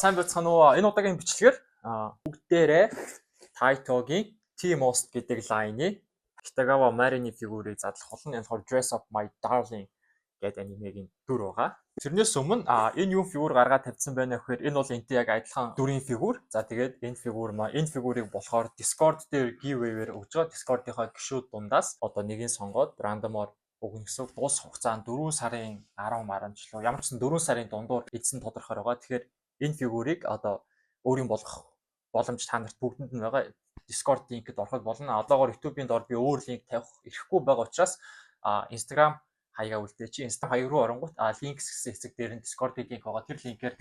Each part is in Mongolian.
сайн байцгаана уу? Энэ удаагийн бичлэгээр бүгдээрээ Taitoгийн T-Most гэдэг лайны Kitagawa Marini фигурыг задлах болно. Энэ болохоор Dress Up My Darling гэдэг анимегийн дүр байгаа. Тэрнээс өмнө энэ юу фигур гаргаад тавьсан байна гэхээр энэ бол энтэй яг адилхан дүрийн фигур. За тэгээд энэ фигурыг болохоор Discord дээр giveaway-ээр өгж байгаа. Discord-ийнхаа гишүүд дундаас одоо нэгийг сонгоод рандомоор өгнө гэсэн. Дуус хугацаанд 4 сарын 10 маргаанчлуу ямар ч 4 сарын дундуур эзэн тодорхой байгаа. Тэгэхээр энэ фигурыг одоо өөрийн болгох боломж та нарт бүгдэнд нь байгаа. Discord линкэд ороход болно. Одоогоор YouTube-ийн доор би өөр линк тавих эрхгүй байгаа учраас Instagram хаягаа үлдээ чи Instagram хаяг руу оронгууд линкс гэсэн хэсэг дээр нь Discord-ийн линк байгаа. Тэр линкээр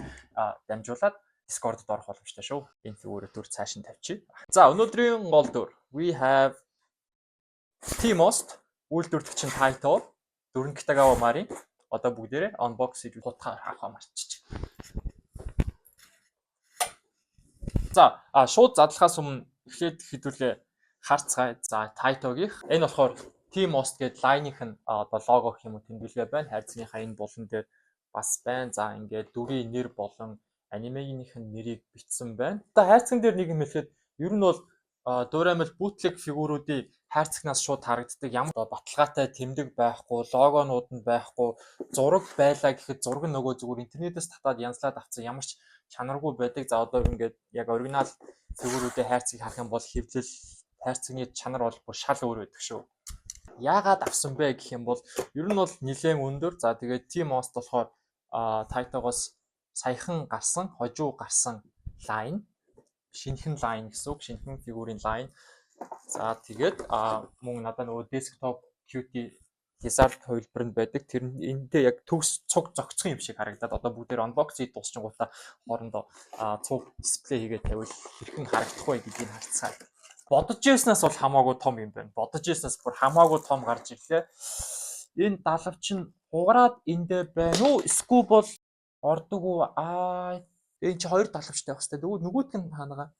дамжуулаад Discord-д орох боломжтой шүү. Энэ фигурыг төр цааш нь тавьчих. За өнөөдрийн гол дүр we have T-Most үйлдвэрлэгч нь Taito, дөрөн Kitagawa Marini одоо бүгдээрээ unbox хийж хутгаар хаахаа марччих. За шууд задлахаас өмнө эхлээд хэдүүлээ харцгаая. За Taito-гийнх энэ болохоор T-Most гэдэг лайных нь одоо лого гэх юм уу тэмдэглэгээ байна. Хайрцагийнхаа энэ булан дээр бас байна. За ингээд дүрийн нэр болон анимегийнх нь нэрийг бичсэн байна. Одоо хайрцагн дээр нэг юм хэлэхэд ер нь бол дуураймал бүүтлэг фигуруудыг хайрцагнаас шууд харагддаг. Ямар баталгаатай тэмдэг байхгүй, логонууд нь байхгүй, зураг байлаа гэхэд зураг нь нөгөө зүгээр интернетээс татаад янзлаад авсан ямар ч чанаргүй байдаг. За одоо ингээд яг оригинал фигуруудыг хайрцгийг харах юм бол хэвлэл хайрцагны чанар бол бүр шал өөр байдаг шүү. Яагаад авсан бэ гэх юм бол ер нь бол нэлээд өндөр. За тэгээд T-Most болохоор Taito-гоос саяхан гарсан, хожуу гарсан лайн, шинэхэн лайн гэсэн үг, шинэхэн фигурын лайн. За тэгээд мөн надад нөгөө desktop QT Lizard хувилбар нь байдаг. Тэр энэтэй яг төгс цуг зогцсон юм шиг харагдаад одоо бүгдээр unbox хийж дуусчингуудаа хоорондоо цуг дисплей хийгээд тавил хэрхэн харагдах вэ гэдгийг харцгаа. Бодож ирснээс бол хамаагүй том юм байна. Бодож ирснээс бүр хамаагүй том гарч ирлээ. Энэ далавч нь хугараад эндэ байна уу? Эсвэл бол ордог уу? Энэ чи хоёр далавчтай байх хэрэгтэй. Нөгөөдг нь хаанагаа.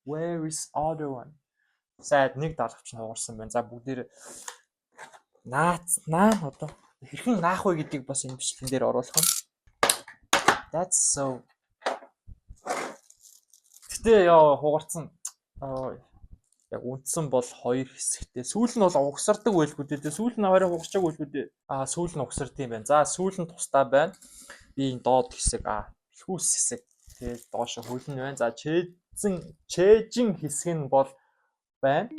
Where is other one? Сайд нэг далавч нь хугарсан байна. За бүгдээр наа одоо хэрхэн наах вэ гэдгийг бас энэ бичлэгэн дээр оруулах юм. That's so. Гэтэ хугарсан. Яг үндсэн бол хоёр хэсэгтэй. Сүүл нь бол угсардаг байлгүй дээ. Сүүл нь хоёроо хугарчааг байлгүй дээ. Сүүл нь угсардаг юм байна. За сүүл нь тусдаа байна. Би энэ доод хэсэг хүүс хэсэг тэгээд доошо хөлн байна. За чэжин хэсэг нь бол байна.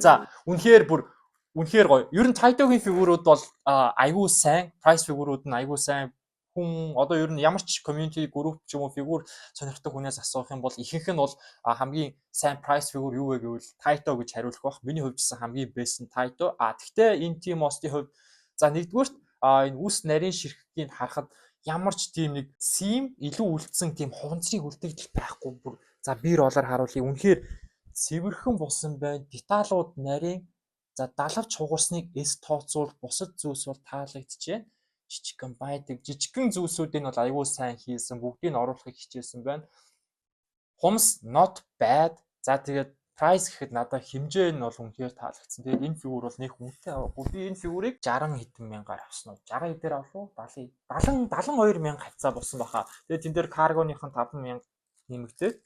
За үнэхээр гоё. Ер нь Taito-гийн фигурууд бол айгүй сайн, price фигурууд нь айгүй сайн. Хүн одоо ер нь ямар ч community group ч юм уу фигур сонирхдаг хүнээс асуух юм бол ихэнх нь бол хамгийн сайн price фигур юу вэ гэвэл Taito гэж хариулах бах. Миний хувьд ч хамгийн best нь Taito. Гэхдээ энэ T-Most-ийн хувьд за нэгдүгürt энэ үс нарийн ширхгийг харахад ямар ч тийм нэг seam илүү үлдсэн тийм хунцрыг үлдэгдэл байхгүй. Бүр за $1 харуулъя. Үнэхээр цэвэрхэн болсон байна. Деталууд нарийн за далавч хугарсныг эс тооцвол бусад зүйлс бол таалагдчихээн. Жижигхэн байдаг. Жижигхэн зүйлсүүдийг бол аюул сайн хийсэн. Бүгдийг нь оруулахыг хичээсэн байна. Хумс not bad. За тэгээд price гэхэд надад хэмжээ нь бол үнэхээр таалагдсан. Тэгээд энэ фигур бол нэг үнэтэй авахгүй. Би энэ фигурыг 60 хэдэн мянгаар авсан уу? 60 дээр авлаа уу? 72 мянга хавцаа болсон баха. Тэгээд тэн дээр каргоныхон 5 мянга нэмэгдээд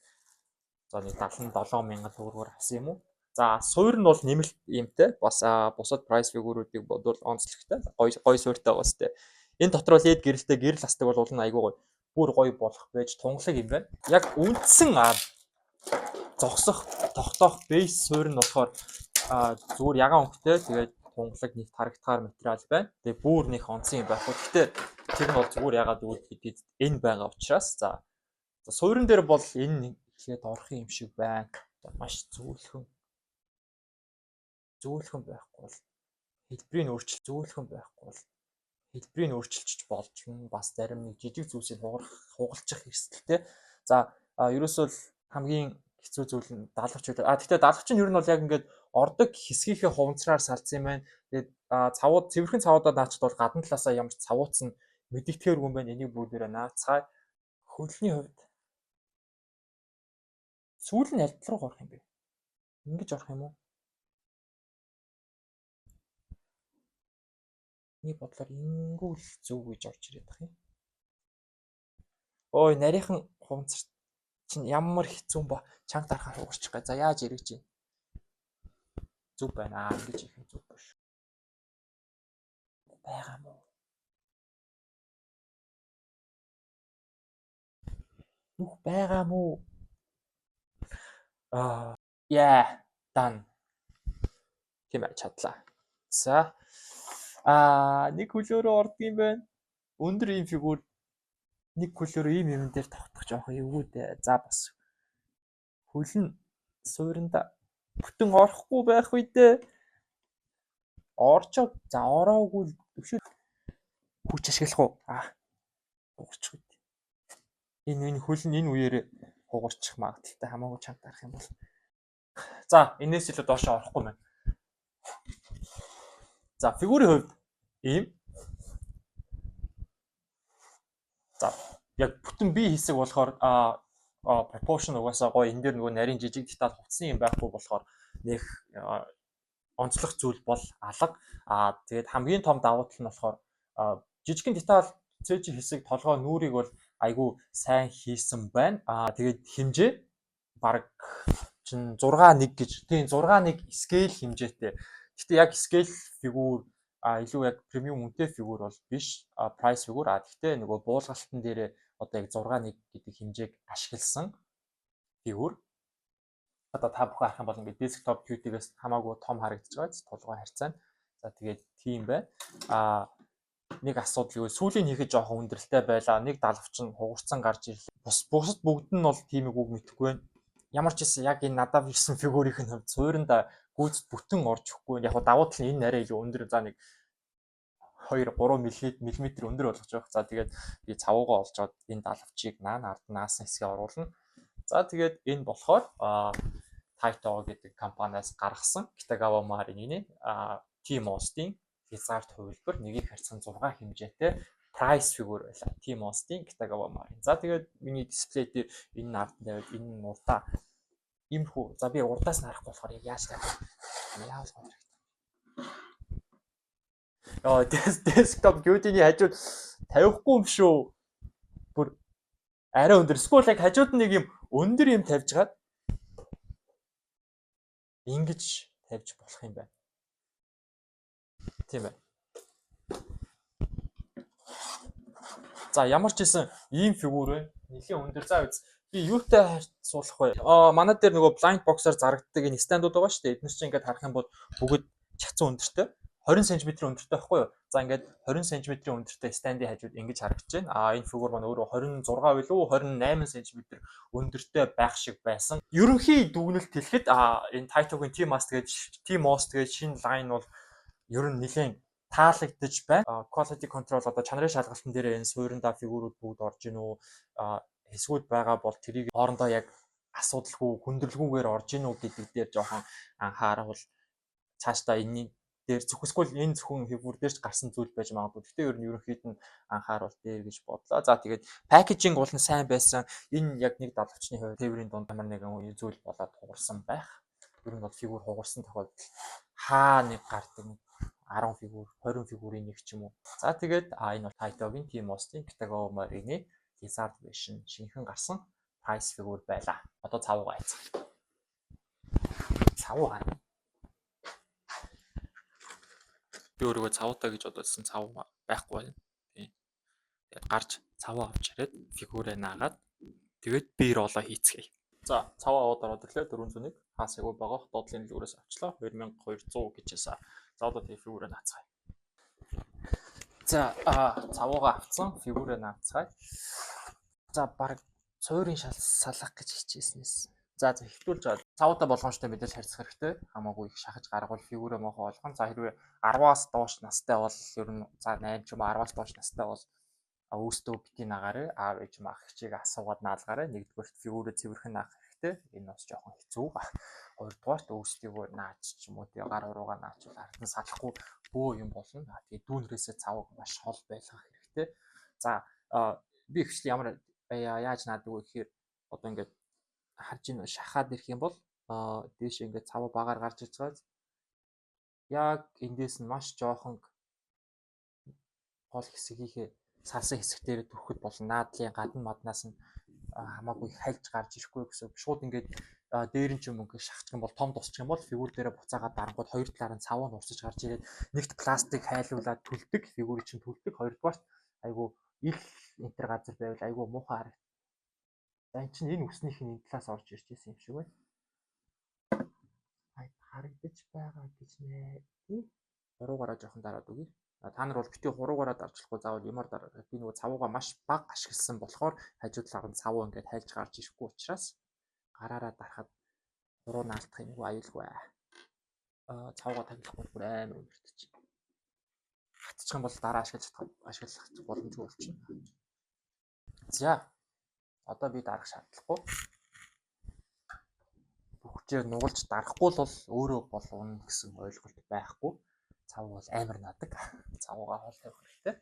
за нэг 77 мянган төгрөгөөр авсан юм уу? За суур нь бол нэмэлт юмтай. Бас бусад price фигуруудыг бодвол онцлогтой. Гой суурьтай байгаа сте. Энэ дотор бол лед гэрэлтэй гэрэл астдаг бол уулна айгүй гоё. Бүр гоё болох байж тунгалаг юм байна. Яг үндсэн зогсох, тогтоох бейс суурь нь болохоор зүгээр ягаан өнгөтэй. Тэгээд тунгалаг нэг тарагдахаар материал байна. Тэгээд бүр нэг онцсон юм байхгүй. Гэхдээ тэр нь бол зүгээр ягаад гэвэл хэдий энэ байгаа учраас за суурин дээр бол энэ ихэд орох юм шиг байна. Маш зөөлхөн байхгүй бол хэлбэрийг өөрчилж болж бас зарим нэг жижиг зүйлсийг хугалчих эрсдэлтэй. За ерөөсөө хамгийн хэцүү зүйл нь далавч үү. Гэхдээ далавч нь ер нь бол яг ингээд ордог хэсгийнхээ хувцраар салцсан юм байна. Тэгээд цэвэрхэн цавуудад наачд бол гадна талаасаа ямар ч цавууц нь мэдэгдэхэргүй юм байна. Энийг бүгдээрээ наацгаая. Хөлний хувьд сүүл нь аль руу орох юм бэ? Ингэж орох юм уу? Миний бодлоор ингүүл зөв гэж орж ирээд байгаа юм. Ой, нарийнхан хувцас чинь ямар хэцүү ба чанга дарахаар уурчих гээ. За яаж эргэж юм? Зүг байна. Ингэж их зүг биш. Байгаа мó. Нүх байгаа мó. Яа, дан. Тийм байж чадлаа. За. Нэг хөлөөрөө ордгийм байна. Өндөр ийм фигур нэг хөлөөрөө ийм юм дээр тогтох жоох эвгүй дээ. За бас. Хөл нь сууринда бүтэн орохгүй байх үедээ орчоод за ороогүй төвшөө хүч ашиглах уу? Хугарчих үед. Энэ хөл нь энэ үеэр хугарчих магадaltaй хамаагүй чанга дарах юм бол. За, энэс илүү доош орохгүй байна. За, фигурийн хувьд ийм. За, яг бүтэн бие хэсэг болохоор proportion угаасаа гоё энэ дээр нөгөө нарийн жижиг деталь хувцсны юм байхгүй болохоор нэг онцлох зүйл бол алга. Тэгээд хамгийн том давуу тал нь болохоор жижигхэн деталь цээжийн хэсэг толгой нүрийг бол айгүй сайн хийсэн байна. Тэгээд хэмжээ баг чин 6:1 гэж. Тийм 6:1 scale хэмжээтэй. Гэтэ яг scale фигур илүү яг премиум үнэтэй фигур бол биш. Price фигур. Гэхдээ нөгөө буулгалтын дээр одоо яг 6:1 гэдэг хэмжээг ашигласан фигур. Одоо та бүхэн харах юм бол ингээд desktop QT-гээс хамаагүй том харагдаж байгаа. Толгой харьцаа. За тэгээд тийм байна. Нэг асуудал юу вэ? Сүүлийн хийхэд жоохон өндөрлөлтэй байлаа. Нэг далавч нь хугарцсан гарч ирлээ. Бусад бүгд нь бол тийм үг мэдэхгүй байна. Ямар ч гэсэн яг энэ надад ирсэн фигурийн хувьд сууринда гүйцэд бүтэн орж ихгүй. Яг давуу тал нь энэ арай илүү өндөр. За нэг 2-3 мм өндөр болгож байгаа. За тэгээд би цавуугаа олжоод энэ далавчийг наасан хэсгээ оруулна. За тэгээд энэ болохоор Taito гэдэг компаниас гаргасан Kitagawa Marine-ийн Team Austin хязгаарт хувилбар нэгийг харьцан 6 хэмжээтэй price фигур байлаа. Team Austin Kitagawa Marine. За тэгээд миний дисплей дээр энэ нард тавиад энэ урдаа иймэрхүү. За би урдаас нь харахгүй болохоор яг яаж тавих вэ? Яаж болох вэ? Desktop QT-ний хажууд тавихгүй юм шүү. Бүр арай өндөр. Эсвэл яг хажууд нэг юм өндөр юм тавьж гаад ингэж тавьж болох юм байна. Тийм байна. За ямар ч гэсэн ийм фигур байна. Нэлийн өндөр. За би юутай харьцуулах вэ? Манай дээр нөгөө blind box-аар зарагддаг энэ стандууд байгаа шүү дээ. Эдгээр чинь ингээд харах юм бол бүгд чацсан өндөртэй. 20 см өндөртэй байхгүй юу? За ингээд 20 см өндөртэй стандын хажууд ингэж харагдаж байна. Энэ фигур маань өөрөө 26 билүү 28 см өндөртэй байх шиг байсан. Ерөнхий дүгнэлт хэлэхэд энэ Taito-гийн Team Moss тэгээд шинэ лайн бол ер нь нэлээд таалагдж байна. Quality control одоо чанарын шалгалтын дээр энэ сууринда фигурууд бүгд орж ийн үү? Хэсгүүд байгаа бол тэрийг хоорондоо яг асуудалгүй хүндрэлгүйгээр орж ийн үү гэдэг дээр жоохон анхаарал цаашдаа энэний дээр зөвхөсгүй энэ зөвхөн фигур дээрч гарсан зүйл байж магадгүй. Гэхдээ ер нь ерөнхийд нь анхаарал дээр гэж бодлоо. За тэгээд пакэжинг бол нь сайн байсан. Энэ яг нэг далавчны хувьд тээврийн дунд ямар нэгэн зүйл болоод хугарсан байх. Ер нь бол фигур хугарсан тохиолдолд нэг гардаг 10 фигур, 20 фигурын нэг ч юм уу. За тэгээд энэ бол Taito-гийн Team Austin Kitagawa Marine Desert version шинэхэн гарсан price фигур байлаа. Одоо цавуугаа хайцгаа. Цавуугаа. Би өөрийгөө цавуутай гэж бодсон цавуу байхгүй байна. Тийм. Тэгээд гарч цавуу авч хараад фигурээ наагаад тэгээд бир олоо хийцгээе. За, цавуу аваад ороод ирлээ 401 хаасаагүй байгаа доотлын дэлгүүрээс авчлаа 2200 гэжээсаа. За одоо тийм фигурээ наацгаая. За, цавуугаа авцсан фигурээ наацгаая. За, баг суурийн салах гэж хичээснээс. За эхлүүлж байгаа. Цавуутай болгоомжтой мэдээж харьцах хэрэгтэй. Хамаагүй их шахаж гаргавал фигурээ мохоо болгон. За хэрвээ 10-аас доош настай бол ер нь за 8 ч юм уу 10-аас доош настай бол өөстөө бити нагаарай. Аав ээж мах хичээг асуугаад наалгаарай. Нэгдүгээр фигурээ цэвэрхэн наах хэрэгтэй. Энэ бас жоохон хэцүү. Хоёрдугаарт өөстийгөө наач ч юм уу тий гар уруугаа наачвал ард нь салахгүй бөө юм болно. Тэгээ дүүнрээсээ цавууг маш хол байлгах хэрэгтэй. За би ихчлэн ямар яаж наадаг вэ гэхээр одоо ингээд харж ийн шахаад ирэх юм бол дээш ингээд цавуу багаар гарч иж байгаа. Яг эндээс нь маш жоохон гол хэсгийнхээ салсан хэсэг дээр төрөхөд бол наадлын гадна маднаас нь хамаагүй хальж гарч ирэхгүй гэсэн. Шууд ингээд дээр нь ч юм ингээд шахчих юм бол том тусчих юм бол фигур дээрээ буцаагаад дарангууд хоёр талаар нь цаваа нь урсаж гарч ирээд нэгт пластик хайлуулаад төлдөг фигурыг чинь төлдөг, хоёрдугаарт айгу ил энтер газар байвал айгу муухай харагд. За энэ чинь энэ үснийх нь энэ талаас орж ирж байсан юм шиг байна. Харагдаж байгаа гэж нэ. Хуруугаараа жоохон дараад үгүй. Та нар бол битгий хуруугаараа дарчлахгүй заавал юмар дараа. Би нөгөө цавууга маш бага ашигласан болохоор хажуу талаар нь цавуу ингээд хайлж гарч ирэхгүй учраас гараараа дарахад хуруу наалтах юм уу аюулгүй. Цавууга таглахгүй бүр амар өмөртөж. Хатчих юм бол дараа ашиглах боломжгүй болчихно. За. Одоо би дарах шаардлагагүй. Бүхчээр нугалж дарахгүй л бол өөрөө бол унах гэсэн ойлголт байхгүй. Цав бол амар надаг. Цавуугаа хоол тавих хэрэгтэй.